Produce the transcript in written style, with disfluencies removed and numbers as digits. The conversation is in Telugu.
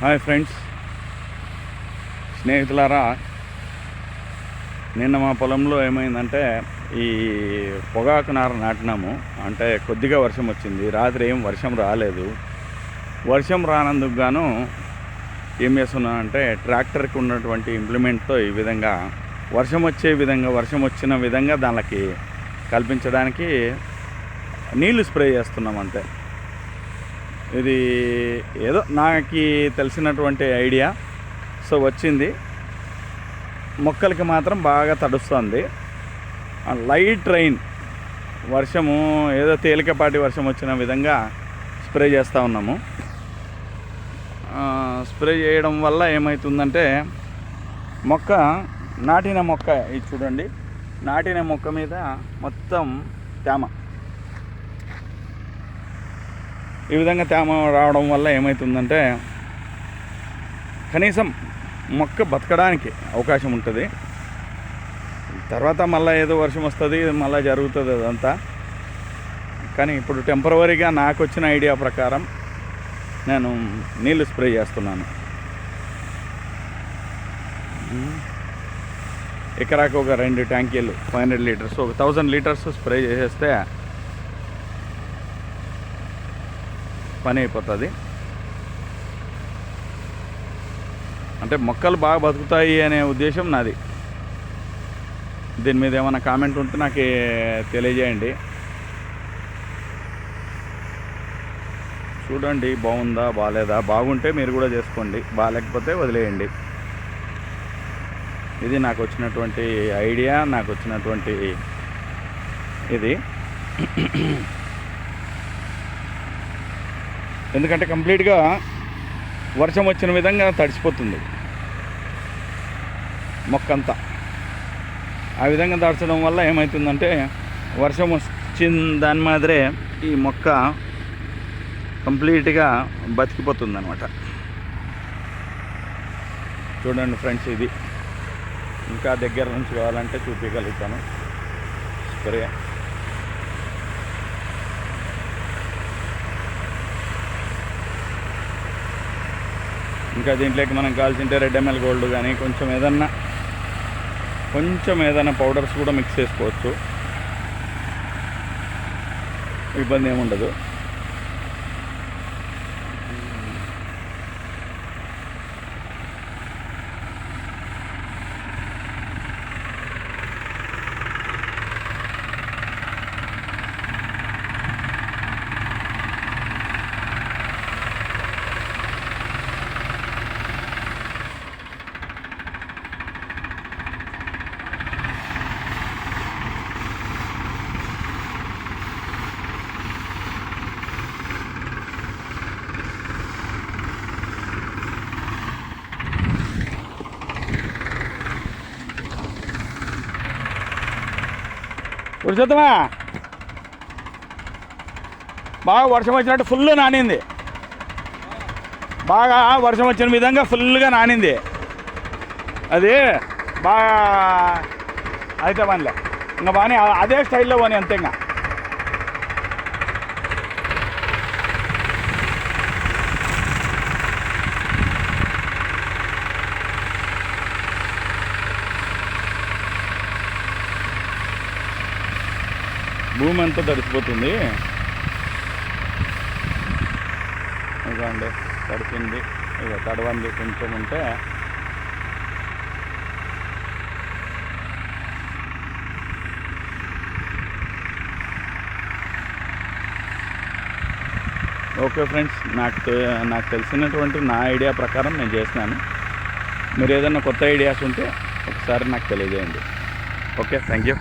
హాయ్ ఫ్రెండ్స్, స్నేహితులారా, నిన్న మా పొలంలో ఏమైందంటే ఈ పొగాకు నార నాటినాము. అంటే కొద్దిగా వర్షం వచ్చింది, రాత్రి ఏం వర్షం రాలేదు. వర్షం రానందుకు గాను ఏం చేస్తున్నానంటే ట్రాక్టర్కి ఉన్నటువంటి ఇంప్లిమెంట్తో ఈ విధంగా వర్షం వచ్చిన విధంగా దానికి కల్పించడానికి నీళ్లు స్ప్రే చేస్తున్నాం అంతే. ఇది ఏదో నాకు తెలిసినటువంటి ఐడియా. సో వచ్చింది, మొక్కలకి మాత్రం బాగా తడుస్తుంది. లైట్ రైన్, వర్షము ఏదో తేలికపాటి వర్షం వచ్చిన విధంగా స్ప్రే చేస్తూ ఉన్నాము. స్ప్రే చేయడం వల్ల ఏమవుతుందంటే నాటిన మొక్క ఇది చూడండి, నాటిన మొక్క మీద మొత్తం తేమ, ఈ విధంగా తేమ రావడం వల్ల ఏమవుతుందంటే కనీసం మొక్క బతకడానికి అవకాశం ఉంటుంది. తర్వాత మళ్ళీ ఏదో వర్షం వస్తుంది, మళ్ళీ జరుగుతుంది అదంతా. కానీ ఇప్పుడు టెంపరవరీగా నాకు వచ్చిన ఐడియా ప్రకారం నేను నీళ్ళు స్ప్రే చేస్తున్నాను. ఎకరాకు ఒక 2 ట్యాంకీలు 500 లీటర్స్, ఒక 1000 లీటర్స్ స్ప్రే చేసేస్తే పని అయిపోతుంది. అంటే మొక్కలు బాగా బతుకుతాయి అనే ఉద్దేశం నాది. దీని మీద ఏమైనా కామెంట్ ఉంటే నాకు తెలియజేయండి. చూడండి, బాగుందా బాగాలేదా, బాగుంటే మీరు కూడా చేసుకోండి, బాగాలేకపోతే వదిలేయండి. ఇది నాకు వచ్చినటువంటి ఐడియా, నాకు వచ్చినటువంటి ఇది. ఎందుకంటే కంప్లీట్గా వర్షం వచ్చిన విధంగా తడిసిపోతుంది మొక్కంతా. ఆ విధంగా తడచడం వల్ల ఏమవుతుందంటే వర్షం వచ్చిన దాని మాదిరే ఈ మొక్క కంప్లీట్గా బతికిపోతుంది అన్నమాట. చూడండి ఫ్రెండ్స్, ఇది ఇంకా దగ్గర నుంచి కావాలంటే చూపించగలుగుతాను. స్ప్రే ఇంకా దీంట్లోకి మనం కావాల్సింటే రెడ్ ఎంఎల్ గోల్డ్ కానీ కొంచెం ఏదైనా పౌడర్స్ కూడా మిక్స్ చేసుకోవచ్చు, ఇబ్బంది ఏముండదు. చూద్దామా, బాగా వర్షం వచ్చినట్టు ఫుల్ నానింది, బాగా వర్షం వచ్చిన విధంగా ఫుల్గా నానింది. అది బాగా అయితే పనిలే, ఇంకా బాగా అదే స్టైల్లో పోనీ అంతే. ఇంకా భూమి అంతా తడిసిపోతుంది. ఇదిగోండి, తడిపింది, ఇక తడవంది కొంచెం ఉంటే ఓకే ఫ్రెండ్స్. నాకు తెలిసినటువంటి నా ఐడియా ప్రకారం నేను చేసినాను. మీరు ఏదైనా కొత్త ఐడియాస్ ఉంటే ఒకసారి నాకు తెలియజేయండి. Okay, thank you.